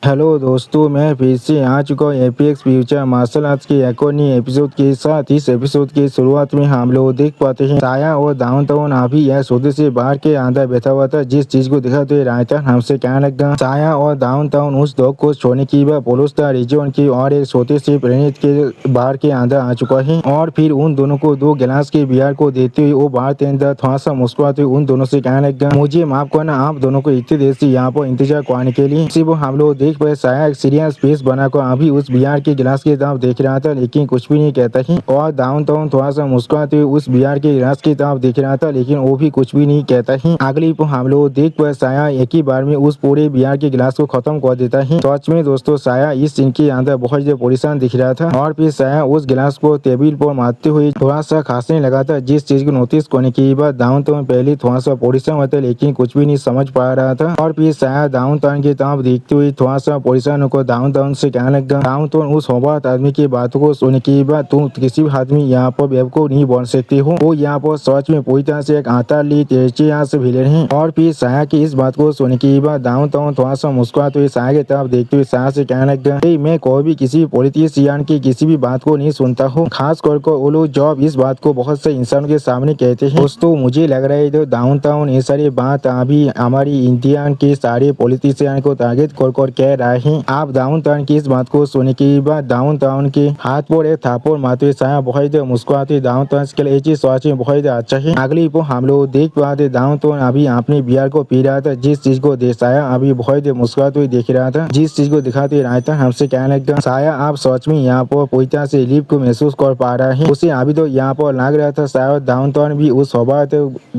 Hello दोस्तों, मैं फिर से आ चुका हूँ एपीएक्स फ्यूचर मार्शल आर्ट्स के एक और नई एपिसोड के साथ। इस एपिसोड की शुरुआत में हम लोग देख पाते हैं साया और डाउनटाउन अभी यह सौदे से बाहर के अंदर बैठा हुआ था। जिस चीज को दिखाते हुए रायता हमसे कहने लगा साया और डाउनटाउन उस डॉग को छोड़ने की वह पोलोस्टार रिजन की और एक छोटे से प्लेनेट के बाहर के अंदर आ चुका है। और फिर उन दोनों को 2 गिलास के बियर को देते हुए वो बाहर के अंदर थोड़ा सा मुस्कुराते हुए उन दोनों से कहने लगा, मुझे माफ करना, आप दोनों को इतनी देर से यहाँ पर इंतजार करने के लिए। सिर्फ हम लोग देख पाए साया एक सीरियस फेस बनाकर अभी उस बियर के गिलास की तरफ देख रहा था, लेकिन कुछ भी नहीं कहता ही। और डाउनटाउन थोड़ा सा मुस्कुराते हुए उस बियर के गिलास की तरफ देख रहा था, लेकिन वो भी कुछ भी नहीं कहता ही। अगली हम लोग देख पाए साया एक ही बार में उस पूरे बियर के गिलास को खत्म कर देता है। सच में दोस्तों, साया इस सीन के अंदर बहुत ज्यादा परेशान दिख रहा था। और फिर साया उस गिलास को टेबल पर मारते हुए थोड़ा सा खांसने लगा था। जिस चीज को नोटिस करने के बाद डाउनटाउन पहले थोड़ा सा परेशान हुआ था, लेकिन कुछ भी नहीं समझ पा रहा था। और फिर साया डाउनटाउन की तरफ देखते हुए थोड़ा सा परेशान होकर डाउनटाउन से कहने लगा, डाउनटाउन उस होबार्ट आदमी की बातों को सुनने के बाद तुम किसी भी आदमी यहाँ पर बेवकूफ नहीं बन सकते हो। वो यहाँ पर सच में पूरी तरह से एक आताली से विलेन है। और फिर साया की इस बात को सुनने के बाद डाउनटाउन थोड़ा सा मुस्कुराते हुए साया की तरफ देखते हुए साया से कहने लगा, मैं कोई भी किसी पॉलिटिशियन की किसी भी बात को नहीं सुनता हूँ, खास कर वो लोग जब इस बात को बहुत से इंसानों के सामने कहते हैं। दोस्तों, मुझे लग रहा है तो डाउनटाउन ये सारी बात अभी हमारी इंडियन के सारे पॉलिटिशियन को टारगेट कर कह रहे हैं। आप डाउनटाउन की इस बात को सुनने के बाद डाउनटाउन के हाथ पर एक थापड़ मारते हुए साया बहुत मुस्कुराते डाउनटाउन के लिए चीज सोच में बहुत अच्छा है। अगली को हम लोग देख पाते डाउनटाउन अभी अपने बियर को पी रहा था। जिस चीज को देख साया अभी बहुत मुस्कुराते हुए देख रहा था। जिस चीज को दिखाते रहता हमसे कहने लगा, साया आप सच में यहाँ पर पूरी तरह से रिलीफ को महसूस कर पा रहा है। उसे अभी तो यहाँ पर लग रहा था शायद डाउनटाउन भी उस होबार्ट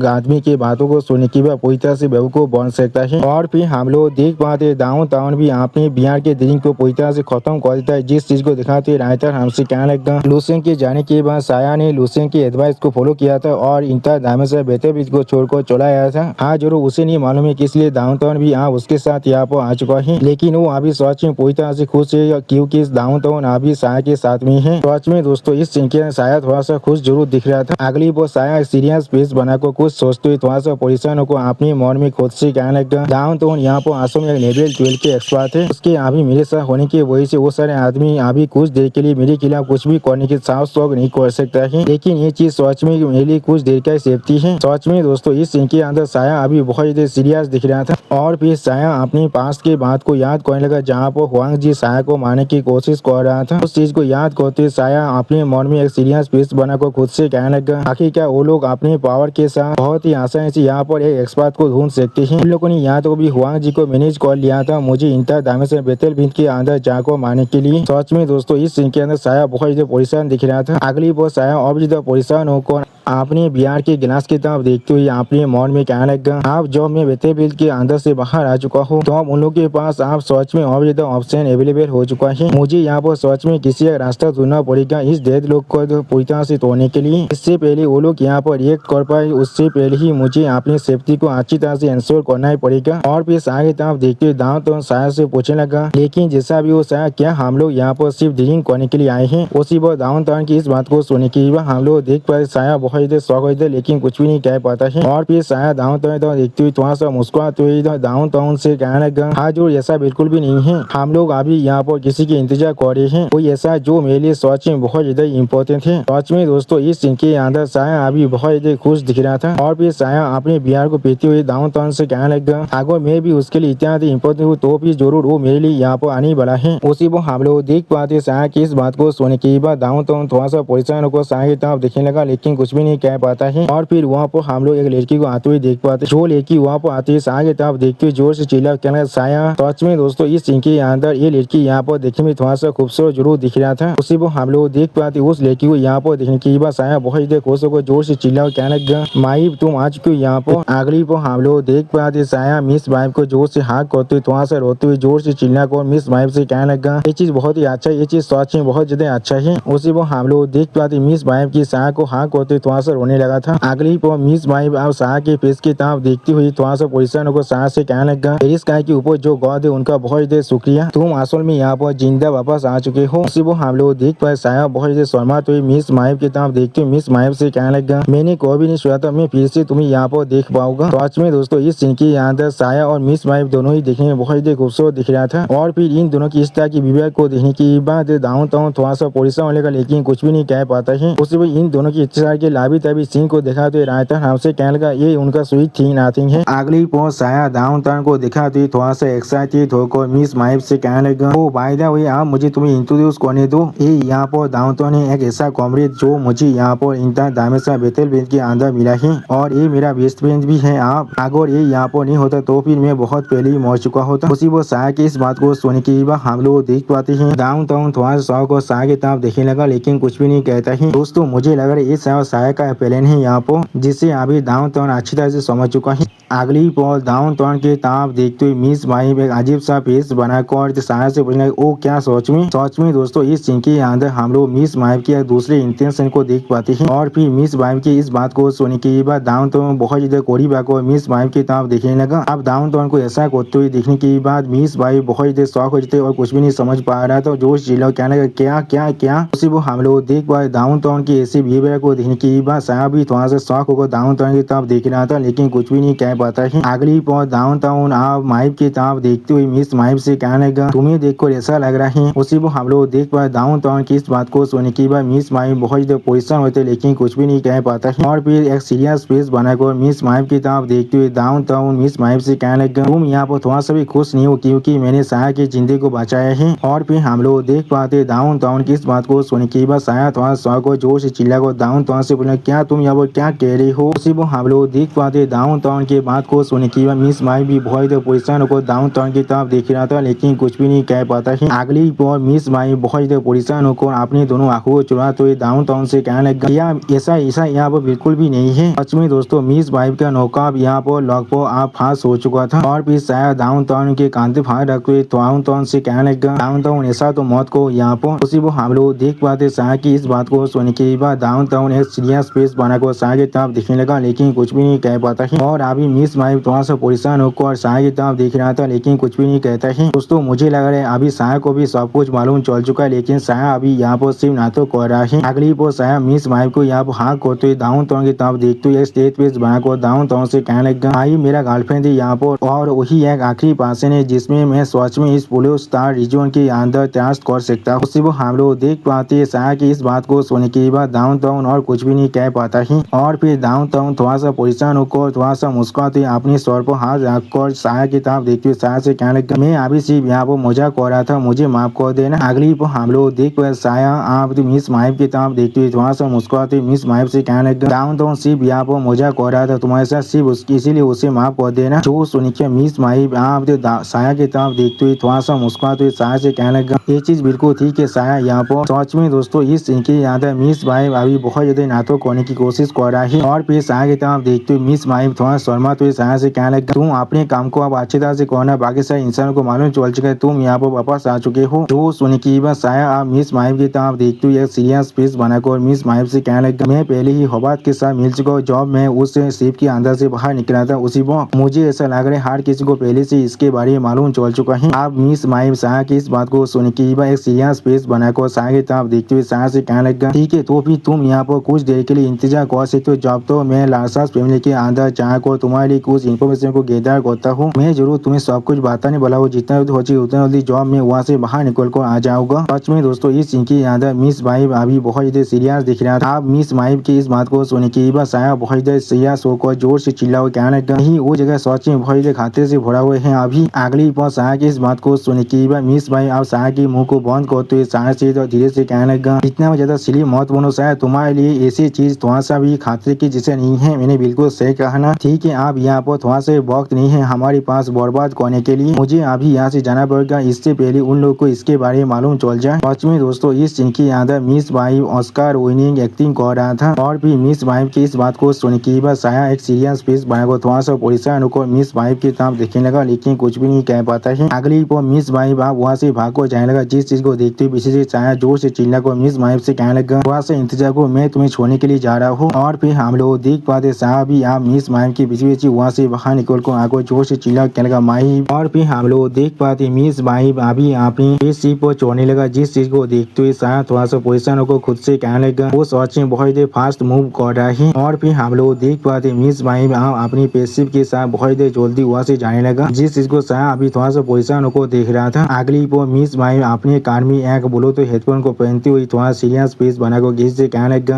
आदमी की बातों को सुनने के बाद पूरी तरह से बेवकूफ बन सकता है। और फिर हम लोग देख पाते डाउनटाउन भी अपने बियर के ड्रिंक को पूरी तरह से खत्म कर देता है। जिस चीज को दिखाते राइटर हमसे कहने लगा, लूसेन के जाने के बाद साया ने लूसेन की एडवाइस को फॉलो किया था और इंटर डायमेंशन बेहतर बीच को छोड़कर चला आया था। हाँ जरूर, उसे नहीं मालूम है किस लिए डाउनटाउन भी उसके साथ यहाँ पर आ चुका है, लेकिन वो अभी सच में पूरी तरह से खुश है क्योंकि डाउनटाउन अभी साया के साथ में है। सच में दोस्तों, इस सीन के साया थोड़ा सा खुश जरूर दिख रहा था। अगली वो साया सीरियस फेस बनाकर कुछ सोचते हुए थोड़ा सा परेशान होकर अपने मन में खुद से कहने लगा, डाउनटाउन यहाँ पर आसम एक लेवल 12 के एक्सपर्ट है। उसके अभी मेरे साथ होने की वजह से वो सारे आदमी अभी कुछ देर के लिए मेरे खिलाफ कुछ भी करने के साहस नहीं कर सकता है, लेकिन ये चीज सच में मेरे लिए कुछ देर का सेफ्टी है। सच में दोस्तों, इस सीन के अंदर साया अभी बहुत सीरियस दिख रहा था। और फिर साया अपनी पास के बात को याद करने लगा जहाँ पर हुआंग जी साया को मारने की कोशिश कर रहा था। उस चीज को याद करते साया अपने मन में एक सीरियस फेस बनाकर खुद से कहने लगा, आखिर क्या वो लोग अपने पावर के साथ बहुत ही आसानी से यहाँ पर एक एक्सपर्ट को ढूंढ सकते हैं। इन लोगों ने यहाँ तो भी हुआंग जी को मैनेज कर लिया था मुझे इंटर डायमेंशन बेतल बीच के अंदर जाकर मारने के लिए। सच में दोस्तों, इस सीन के अंदर साया बहुत ज्यादा परेशान दिख रहा था। अगली बार साया और ज्यादा परेशान होकर अपने बिहार के गिलास की तरफ देखते हुए अपने मन में कहने लगा, आप जब मैं बेतेबिल के अंदर से बाहर आ चुका हूँ तो अब उन लोगों के पास आप सच में और ज्यादा ऑप्शन अवेलेबल हो चुका है। मुझे यहाँ पर सच में किसी एक रास्ता ढूंढना पड़ेगा इस डेड लोग को पूरी तरह से तोड़ने के लिए। इससे पहले वो लोग यहाँ पर रिएक्ट कर पाए, उससे पहले ही मुझे अपनी सेफ्टी को अच्छी तरह से इंश्योर करना ही पड़ेगा। और फिर साया की तरफ देखते हुए दाऊं तो साया से पूछने लगा, लेकिन जैसा भी हो साया, क्या हम लोग यहाँ पर सिर्फ ड्रिंक करने के लिए आए हैं? उसी बार डाउनटाउन की इस बात को सुनने के बाद हम लोग देख पाए साया बहुत शौक हुए, लेकिन कुछ भी नहीं कह पाता है। और फिर साया डाउनटाउन देखते हुए थोड़ा सा मुस्कुराते हुए डाउनटाउन से कहने लगा, हाँ जो ऐसा बिल्कुल भी नहीं है, हम लोग अभी यहाँ पर किसी के इंतजार कर रहे हैं, कोई ऐसा जो मेरे लिए सच में बहुत ज्यादा इम्पोर्टेंट है। सच में दोस्तों, इस सीन के अंदर साया अभी बहुत ज्यादा खुश दिख रहा था। और फिर साया अपने बिहार को पीते हुए डाउनटाउन से कहने लगा, अगर मैं भी उसके लिए इतना इम्पोर्टेंट हूँ तो भी जरूर वो मेरे लिए यहाँ पर आने वाला है। उसी को हम लोग देख पाते साया की इस बात को सुनने के बाद डाउनटाउन थोड़ा सा परेशान होकर साया की तरफ देखने लगा, लेकिन कुछ भी नहीं कह पाता है। और फिर वहाँ पर हम लोग एक लड़की को आते हुए देख पाते, जो लड़की वहाँ पर आती है साया की तरफ देखते हुए जोर से चिल्ला कहना साया। सच में दोस्तों, इस सीन के अंदर ये लड़की यहाँ पर देखने में थोड़ा सा खूबसूरत जरूर दिख रहा था। उसी को हम लोग देख पाते उस लड़की को यहाँ पर देखने के बाद साया बहुत ज्यादा खुश होकर जोर से चिल्ला कहने लगा, माई तुम आ चुकी हो यहाँ पर। अगली को हम लोग देख पाते साया मिस वाइफ को जोर से हाथ करते हुए थोड़ा सा रोते हुए जोर से चिल्ला कर मिस वाइफ से कहने लगा, ये चीज बहुत ही अच्छा है, ये चीज सच में बहुत ज्यादा अच्छा है। उसी को हम लोग देख पाते मिस वाइफ की साया को हाथ करते थोड़ा सा रोने लगा था। अगली को मिस वाइफ अब साया के फेस की तरफ देखती हुई थोड़ा सा परेशान होकर साया से कहने लगा, पेरिस गाय के ऊपर जो गॉड है उनका बहुत ज्यादा शुक्रिया, तुम असल में यहाँ पर जिंदा वापस आ चुके हो। उसी को हम लोग देख पाए साया बहुत ज्यादा शर्माते हुए मिस वाइफ की तरफ देखते हुए मिस वाइफ से कहने लगा, मैंने कोई भी नहीं सोचा था मैं फिर से तुम्हें यहाँ पर देख पाऊंगा। सच में दोस्तों, इस सीन के अंदर साया और मिस वाइफ दोनों ही देखने में बहुत ज्यादा खूबसूरत दिख रहा था। और फिर इन दोनों की इस तरह की विवेक को देखने के बाद डाउनटाउन थोड़ा सा परेशान होने लगा, लेकिन कुछ भी नहीं कह पाता है। उसी वक्त इन दोनों की इंतजार के लाभी तभी सीन को देखा तो रायता हमसे कहने लगा ये उनका स्वीट थी नथिंग है। अगली पोस्ट साया डाउनटाउन को दिखा तो थोड़ा सा एक्साइटेड होकर मिस माइव से कहने लगा ओ बाय द वे आप मुझे तुम्हें इंट्रोड्यूस करने दो, ये यहाँ पर डाउनटाउन है एक ऐसा कॉमरेड जो मुझे यहाँ पर इंटर दामेसा बेतल बेंच के अंदर मिला है और ये मेरा बेस्ट फ्रेंड भी है। आप अगर ये यहाँ पर नहीं होता तो फिर मैं बहुत पहले ही मर चुका होता। उसी वो साया की इस बात को सुनने के बाद हम लोग देख पाते हैं डाउनटाउन थोड़ा सा शौक और साया की तरफ देखने लगा, लेकिन कुछ भी नहीं कहता है। दोस्तों मुझे लग रहा है ये साया का प्लान है यहाँ पर, जिससे अभी डाउनटाउन अच्छी तरह से समझ चुका है। अगली पॉल डाउनटाउन के तरफ देखते हुए मिस माइव एक अजीब सा फेस बनाकर साया से पूछने लगे ओ क्या सच में दोस्तों इस सीन के अंदर हम लोग मिस माइव के दूसरे इंटेंशन को देख पाते हैं। और फिर मिस माइव की इस बात को सुनने के बाद डाउनटाउन बहुत ज्यादा करीब आकर मिस माइव की तरफ देखने लगा। अब डाउनटाउन को ऐसा करते हुए देखने के बाद मिस माइव बहुत ज्यादा शौक हो जाते और कुछ भी नहीं समझ पा रहा था। जो चिल्ला कहने लगा क्या क्या क्या, उसी वो हम लोग देख पाए डाउनटाउन की ऐसी बिहेवियर को देखने के बाद साया भी थोड़ा सा शौक होकर डाउनटाउन की तरफ देख रहा था, लेकिन कुछ भी नहीं कह पाता है। अगली पॉइंट डाउनटाउन आप माइव की तरफ देखते हुए मिस माइव से कहने लगा तुम्हें देखकर ऐसा लग रहा है। उसी वो हम लोग देख पाए डाउनटाउन की इस बात को सुनने के बाद मिस माइव बहुत ज्यादा परेशान होते लेकिन कुछ भी नहीं कह पाता है। और फिर एक सीरियस फेस बनाकर मिस माइव की तरफ देखते हुए डाउनटाउन मिस माइव से कहने लगा तुम यहाँ पर थोड़ा सा भी खुश नहीं हो क्योंकि मैंने साया की जिंदगी को बचाया है। और फिर हम लोग देख पाते डाउनटाउन की इस बात को सुनने के बाद साया थोड़ा सा को जोर से चिल्ला कर डाउनटाउन से बोला क्या तुम यहाँ पर क्या कह रही हो। उसी वो हम लोग देख पाते डाउनटाउन की बात को सुनने के बाद मिस माइव भी बहुत परेशान होकर डाउनटाउन की तरफ देख रहा था, लेकिन कुछ भी नहीं कह पाता है। अगली बार मिस माइव बहुत परेशान होकर अपनी दोनों आंखों को चुराते हुए डाउनटाउन से कहने लगा ऐसा यहाँ पर बिल्कुल भी नहीं है। सच में दोस्तों मिस माइव का नौकाब यहाँ पर लगभग आप फांस हो चुका था। और फिर शायद डाउनटाउन के कांधे फाड़ रखते हुए डाउनटाउन से कहने लगा डाउनटाउन ऐसा तो मौत को यहाँ पर। उसी वो हम लोग देख पाते शाह की इस बात को सुनने के बाद डाउनटाउन एक सीरियस फेस बनाकर शाह की तरफ दिखने लगा, लेकिन कुछ भी नहीं कह पाता है। और अभी मिस माइव थोड़ा सा परेशान होकर शाह की तरफ देख रहा था, लेकिन कुछ भी नहीं कहता है। दोस्तों मुझे लग रहा है अभी शाह को भी सब कुछ मालूम चल चुका है, लेकिन शाह अभी यहाँ पर सिर्फ नाटक कर रहा है। अगली पर शाह मिस माइव को यहाँ पर हाँ करते हुए डाउनटाउन की तरफ देखते हुए स्टेज पेज बनाकर डाउनटाउन से कहने लगा भाई मेरा गर्लफ्रेंड है यहाँ पर और वही एक आखिरी पर्सन है जिसमें मैं सच में इस पुलिस स्टार रीजन के अंदर त्याग कर सकता हूँ। उसी वो हम लोग देख पाते हैं शाह की इस बात को सुनने के बाद डाउनटाउन और कुछ भी नहीं कह पाता है। और फिर डाउनटाउन थोड़ा सा परेशान होकर थोड़ा सा मुस्कुराते अपने सर पर हाथ रखकर शाह की तरफ देखते हुए शाह से कहने लगा मैं अभी सिर्फ यहाँ पर मजाक कर रहा था, मुझे माफ कर देना। अगली पर हम लोग देख पाए शाह आप मिस माइव की तरफ देखते हुए थोड़ा सा मुस्कुराते मिस माइव से कहने लगा डाउनटाउन सिर्फ यहाँ पर मजाक कर रहा था तुम्हारे साथ, सिर्फ उसकी इसीलिए उसे माफ कर देना। जो सुनिए मिस माइव आप शाह की तरफ देखते हुए थोड़ा सा मुस्कुराते हुए शाह से कहने लगा ये चीज बिल्कुल ठीक है शाह यहाँ पर। सच में दोस्तों इस सीन के याद है मिस माइव अभी बहुत ज्यादा नाटक करने की कोशिश कर रहा है। और फिर शाह की तरफ देखते हुए मिस माइव थोड़ा शर्माते हुए शाह से कहने लगा तुम अपने काम को अब अच्छी तरह से करना, बाकी सारे इंसानों को मालूम चल चुका है तुम यहाँ पर वापस आ चुके हो। जो सुनने की बात शाह आप मिस माइव की तरफ देखते हुए सीरियस फेस बनाकर मिस माइव से कहने लगा मैं पहले ही हवात के साथ मिल चुका हूँ, जब मैं उस शिप के अंदर से बाहर निकला था उसी वक्त मुझे ऐसा लग रहा है हर किसी को पहले से इसके बारे में मालूम चल चुका है। आप मिस माइव शाह की इस बात को सुन के एक सीरियस फेस बनाकर शाह की तरफ देखते हुए शाह से कहने लगा ठीक है तो फिर तुम यहाँ पर कुछ देर के लिए इंतजार कर सकते हो, जब तो मैं लारसास फैमिली के अंदर चाहकर तुम्हारे लिए कुछ इन्फॉर्मेशन को गैदर करता हूँ। मैं जरूर तुम्हें सब कुछ बताने वाला हूँ, जितना हो सके उतना जल्दी जॉब में वहाँ से बाहर निकल कर आ जाऊंगा। सच में दोस्तों इस सीन के अंदर मिस माइव अभी बहुत ज्यादा सीरियस दिख रहा था। आप मिस माइव की इस बात को सुन के बाद शाह बहुत ज्यादा सीरियस होकर जोर से चिल्ला कहने लगा नहीं वो जगह सच में बहुत ज्यादा खाते से भरा हुए हैं। अभी अगली पर शाह की इस बात को सुन के बाद मिस माइव आप शाह के मुंह को बंद करते हुए शाह से धीरे से कहने लगा इतना ज्यादा सिली मत बनो शायद तुम्हारे लिए ऐसी चीज थोड़ा सा भी खाते की जिसे नहीं है। मैंने बिल्कुल सही कहा ना, ठीक है आप यहाँ पर थोड़ा सा वक्त नहीं है हमारे पास बर्बाद करने के लिए, मुझे अभी यहाँ से जाना पड़ेगा इससे पहले उन लोग को इसके बारे में मालूम चल जाए। सच में दोस्तों इस सीन के अंदर मिस माइव ऑस्कर विनिंग एक्टिंग कर रहा था। और फिर मिस माइव की इस बात को सुन के बाद शाह एक सीरियस फेस बनाकर थोड़ा सा परेशान होकर मिस माइव की तरफ देखने लगा, लेकिन कुछ भी नहीं कह पाता है। अगली पर मिस माइव आप वहाँ से भाग कर जाने लगा, जिस चीज को देखते हुए पीछे से शाह जोर से चिल्ला कर मिस माइव से कहने लगा थोड़ा सा इंतजार को मैं तुम्हें छोड़ने के लिए जा रहा हूँ। और फिर हम लोग देख पाते शाह भी आप मिस माइव के पीछे वहाँ से बाहर निकल कर आगे जोर से चिल्ला कहने लगा माइव। और फिर हम लोग देख पाते मिस माइव अभी अपनी शिप पर चढ़ने लगा, जिस चीज को देखते हुए शाह थोड़ा सा परेशान होकर खुद से कहने लगा वो सच में बहुत ही फास्ट मूव कर रहा है। और फिर हम लोग देख पाते मिस माइव अपनी पेशिप के साथ बहुत ही जल्दी वहाँ से जाने लगा, जिस चीज को शाह अभी थोड़ा सा परेशान होकर देख रहा था। अगली वो मिस माइव अपने कान में एक बोलो तो हेडफोन को पहनती हुई थोड़ा सीरियस फेस बनाकर किसी से कहने लगा,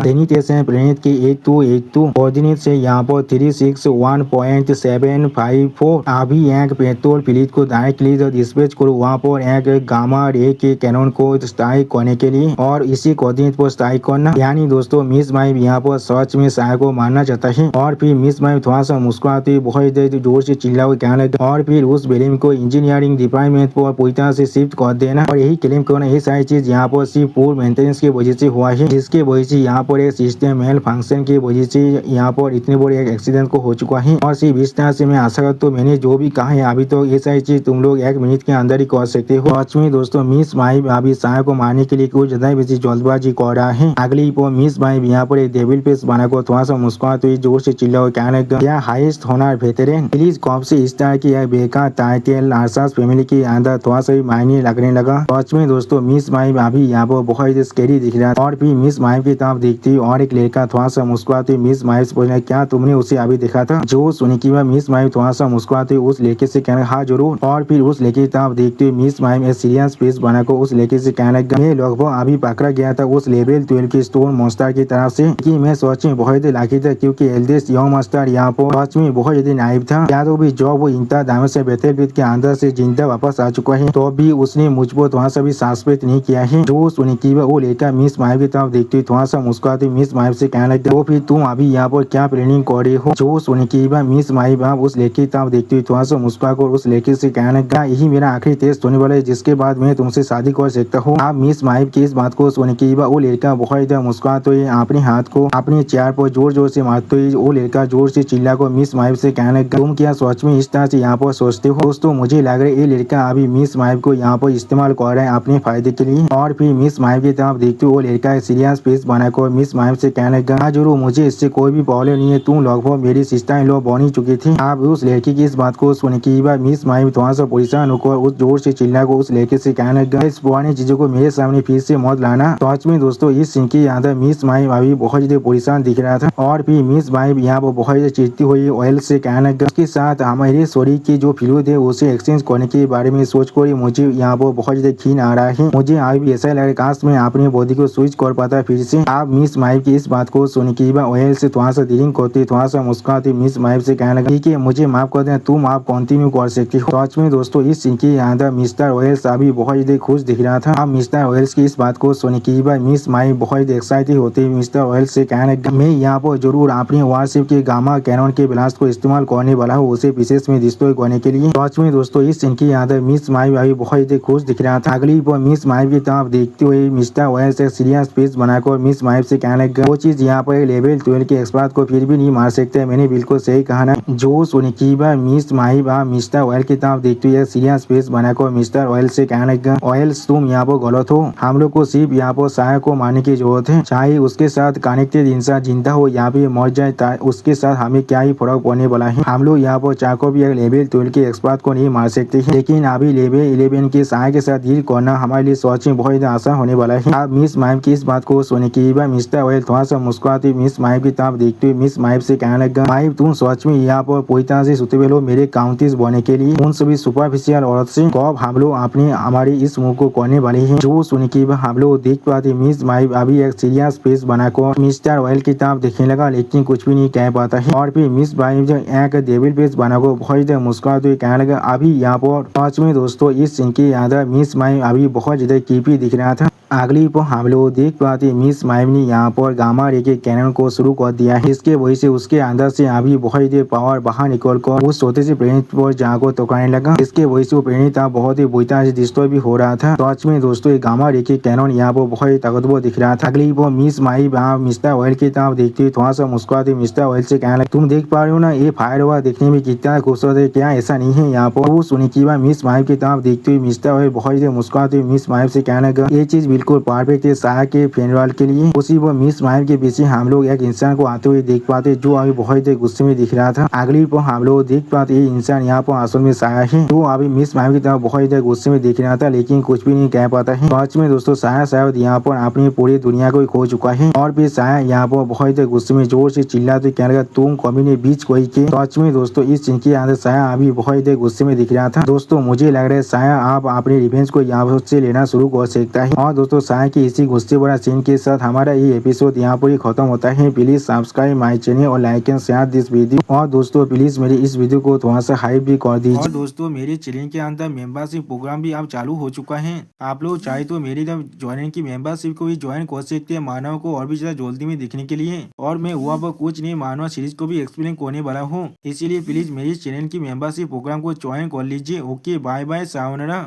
प्लेनेट के एक तो कोऑर्डिनेट से यहाँ पर 361.754 अभी एक पेट्रोल प्लेट को डायरेक्टली डिस्पैच करो वहाँ पर एक गामा रे के कैनन को स्ट्राइक करने के लिए और इसी कोऑर्डिनेट पर स्ट्राइक करना। यानी दोस्तों मिस माइव यहाँ पर सच में साया को मारना चाहता है। और फिर मिस माइव थोड़ा सा मुस्कुराते बहुत जोर से चिल्ला हुआ कहने लगा और फिर उस बिल्डिंग को इंजीनियरिंग डिपार्टमेंट पर पूरी तरह से शिफ्ट कर देना और यही क्लेम करना ये सारी चीज यहाँ पर सिर्फ पूर मेंटेनेंस की वजह से हुआ है, जिसके वजह से यहाँ पर एक सिस्टम मेल फंक्शन की वजह से यहाँ पर इतने बड़े एक एक्सीडेंट को हो चुका है। और सिर्फ इस तरह से मैं आशा करता हूँ मैंने जो भी कहा है अभी तो ये सारी चीज तुम लोग 1 मिनट के अंदर ही कर सकते हो। सच में दोस्तों मिस माइव अभी साया को मारने के लिए कुछ ज्यादा बेसी जल्दबाजी कर रहा है। अगली वो मिस माइव यहाँ पर एक डेविल फेस बनाकर थोड़ा सा मुस्कुराते हुए जोर से चिल्ला कहने लगा, क्या हाईएस्ट होनर वेटरन प्लीज कब से इस तरह की एक बेकार टाइटल आरसास फैमिली के अंदर थोड़ा सा मायने लगने लगा। सच में दोस्तों मिस माइव अभी यहाँ पर बहुत स्कैरी दिख रहा था। और फिर मिस माइव की तरफ देखती हुई और एक लड़का थोड़ा सा मुस्कुराते मिस माइव से पूछना, क्या तुमने उसे अभी देखा था? जो सुनी की मिस माइव थोड़ा सा मुस्कुराते उस लड़के से कहना, हाँ जरूर। और फिर उस लड़के की तरफ देखते हुए मिस माइव एक सीरियस फेस बनाकर उस लड़के से कहने लगा, मैं लगभग अभी पकड़ा गया था उस लेवल 12 के स्टोन मॉन्स्टर की तरफ से कि मैं सच में बहुत लाकी था क्योंकि एल्डेस्ट यंग मास्टर यहाँ पर सच में बहुत ज्यादा नाइव था। या तो भी जब वो इंता दामों से बैटलफील्ड के अंदर से जिंदा वापस आ चुका है तो भी उसने मुझ पर थोड़ा सा भी सस्पेक्ट नहीं किया है। जो सुनी की वो लेकर मिस माइव की तरफ देखती हुई थोड़ा सा मुस्कुराती मिस माइव से कहने लगा, तो फिर तुम अभी यहाँ पर क्या प्लानिंग कर रही हो? जो सुनी की मिस माइव उस लड़के की तरफ देखती हुई थोड़ा सा मुस्कुराकर उस लड़के से कहने लगा, यही मेरा आखिरी टेस्ट होने वाला है जिसके बाद मैं तुमसे शादी कर सकता हूँ। आप मिस माइव की इस बात को सुनी की वो लड़का बहुत मुस्कुराते हुए अपने हाथ को अपने चेयर पर जोर जोर से मारते हुए वो लड़का जोर से चिल्ला को मिस माइव से कहने लगा, तुम क्या सच में इस तरह से यहाँ पर सोचते हो? दोस्तों मुझे लग रहा है ये लड़का अभी मिस माइव को यहाँ पर इस्तेमाल कर रहा है अपने फायदे के लिए। और फिर मिस माइव की तरफ देखते हुए वो लड़का सीरियस फेस बनाकर मिस माइव से कहने लगा, हाँ जरूर मुझे इससे कोई भी प्रॉब्लम नहीं है, तुम लगभग मेरी सिस्टर इन लॉ बनी चुकी थी। आप उस लड़की की इस बात को सुन के मिस माइव थोड़ा सा परेशान होकर उस जोर से चिल्ला को उस लड़के से कहने लगा, इस पुरानी चीजों को मेरे सामने फिर से मत लाना। सच में दोस्तों इस सीन के अंदर मिस माइव अभी बहुत ज्यादा परेशान दिख रहा था। और फिर मिस माइव यहाँ पर बहुत ज्यादा चिढ़ती हुई ऑयल से कहने लगा, उसके साथ हमारे सॉरी की जो फिल्म थे उसे एक्सचेंज करने के बारे में सोच कर मुझे यहाँ पर बहुत ज्यादा खीन आ रहा है। मुझे अभी ऐसा लग रहा है काश मैं अपनी बॉडी को स्विच कर पाता फिर से। आप मिस माइव की इस बात को सुन के ऑयल से थोड़ा सा डीलिंग करते थोड़ा सा मुस्कुराते मिस माइव से कहने लगा, ठीक है मुझे माफ कर देना, तुम आप कंटिन्यू कर सकती हो। सच में दोस्तों इस सीन के अंदर मिस्टर ऑयल्स अभी बहुत ज्यादा खुश दिख रहा था। अब मिस्टर ऑयल्स की इस बात को सुन के मिस माइव बहुत एक्साइटेड होते मिस्टर ऑयल्स से कहने लगा, मैं यहाँ पर जरूर अपनी वारशिप के गामा कैनन के ब्लास्ट को इस्तेमाल करने वाला हूँ उसे विशेष में डिस्ट्रॉय करने के लिए। सच में दोस्तों इस सीन के अंदर मिस माइव अभी बहुत ज्यादा खुश दिख रहा था। अगली पर मिस माइव की तरफ देखते हुए मिस्टर ऑयल्स एक सीरियस फेस बनाकर मिस माइव से कहने लगा, वो चीज यहाँ पर लेवल 12 के एक्सपर्ट को फिर भी नहीं मार सकते, मैंने बिल्कुल सही कहा ना। जो सुन की मिस माइव मिस्टर ऑयल की तरफ देखते हुए सीरियस फेस बनाकर मिस्टर ऑयल से कहने लगा, ऑयल्स तुम यहाँ पर गलत हो, हम लोग को सिर्फ यहाँ पर साया को मारने की जरूरत है, चाहे उसके साथ कनेक्टेड इंसान जिंदा हो या फिर मर जाए उसके साथ हमें क्या ही फर्क पड़ने वाला है। हम लोग यहाँ पर चाको भी एक लेवल 12 के एक्सपर्ट को नहीं मार सकते हैं, लेकिन अभी लेवल 11 के साया के साथ डील करना हमारे लिए सच में बहुत आसान होने वाला है। आप मिस माइव की इस बात को सुने की मिस्टर ऑयल थोड़ा सा मुस्कुराते मिस माइव की तरफ देखते हुए मिस माइव से कहने लगा, माइव तुम सच में यहाँ पर पूरी तरह से सुतेबल हो मेरे काउंटिस बनने के लिए। उन सभी सुपरफिशियल औरत से कब हम लोग अपने हमारी इस मुंह को करने वाले हैं। जो सुन के हम लोग देख पाते मिस माइव अभी एक सीरियस फेस बनाकर मिस्टर ऑयल की तरफ देखने लगा, लेकिन कुछ भी नहीं कह पाता है। और फिर मिस माइव जो एक डेविल फेस बनाकर बहुत ज्यादा मुस्कुराते हुए कहने लगा, अभी यहाँ पर सच में दोस्तों इस सीन के अंदर मिस माइव अभी बहुत ज्यादा क्रीपी दिख रहा था। अगली पर हम लोग देख पाते मिस माइव ने यहाँ पर गामा रे के कैनन को शुरू कर दिया है। इसके वजह से उसके अंदर से अभी बहुत देर पावर बाहर निकल कर उस छोटे से प्लेनेट पर जहाँ को टकराने लगा। इसके वजह से वो प्लेनेट बहुत ही बुरी तरह से डिस्ट्रॉय भी हो रहा था। सच में दोस्तों ये गामा रे के कैनन यहाँ पर बहुत ही ताकतवर दिख रहा था। अगली पर मिस माइव मिस्टर ऑयल की तरफ देखते हुए थोड़ा सा मुस्कुराते मिस्टर ऑयल से कहने लगा, तुम देख पा रहे हो ना ये फायर हुआ देखने में कितना खूबसूरत है, क्या ऐसा नहीं है? यहाँ पर वो सुनी की मिस माइव की तरफ देखते हुए मिस्टर ऑयल बहुत ही मुस्कुराते मिस माइव से कहने लगा, ये चीज बिल्कुल परफेक्ट है साया के फेनवाल के लिए। उसी वो मिस माहिर के पीछे हम लोग एक इंसान को आते हुए देख पाते जो अभी बहुत ही गुस्से में दिख रहा था। अगली पर हम लोग देख पाते ये इंसान यहाँ पर असल में साया है जो अभी मिस माहिर की तरह बहुत ही गुस्से में दिख रहा था लेकिन कुछ भी नहीं कह पाता है। सच में दोस्तों साया शायद यहाँ पर अपनी पूरी दुनिया को खो चुका है और फिर साया यहाँ पर बहुत ही गुस्से में जोर से चिल्लाते कहने लगा तुम कभी ने बीच कोई के। सच में दोस्तों इस सीन के अंदर साया अभी बहुत ही गुस्से में दिख रहा था। दोस्तों मुझे लग रहा है साया आप अपने रिवेंज को यहाँ से लेना शुरू कर सकता है। और दोस्तों साया की इसी गुस्से भरा सीन के साथ हमारा ये एपिसोड यहाँ पर ही खत्म होता है। प्लीज सब्सक्राइब माई चैनल और like and share this video. और दोस्तों प्लीज मेरी इस वीडियो को थोड़ा सा हाइप भी कर दीजिए। और दोस्तों मेरे चैनल के अंदर मेंबरशिप प्रोग्राम भी अब चालू हो चुका है। आप लोग चाहे तो मेरी ज्वाइनिंग की मेंबरशिप को भी ज्वाइन कर सकते हैं मानव को और भी ज्यादा जल्दी में दिखने के लिए। और मैं हुआ पर कुछ नहीं मानव सीरीज को भी एक्सप्लेन करने वाला हूँ, इसीलिए प्लीज मेरी चैनल की मेंबरशिप प्रोग्राम को ज्वाइन कर लीजिए। Okay bye bye sayonara.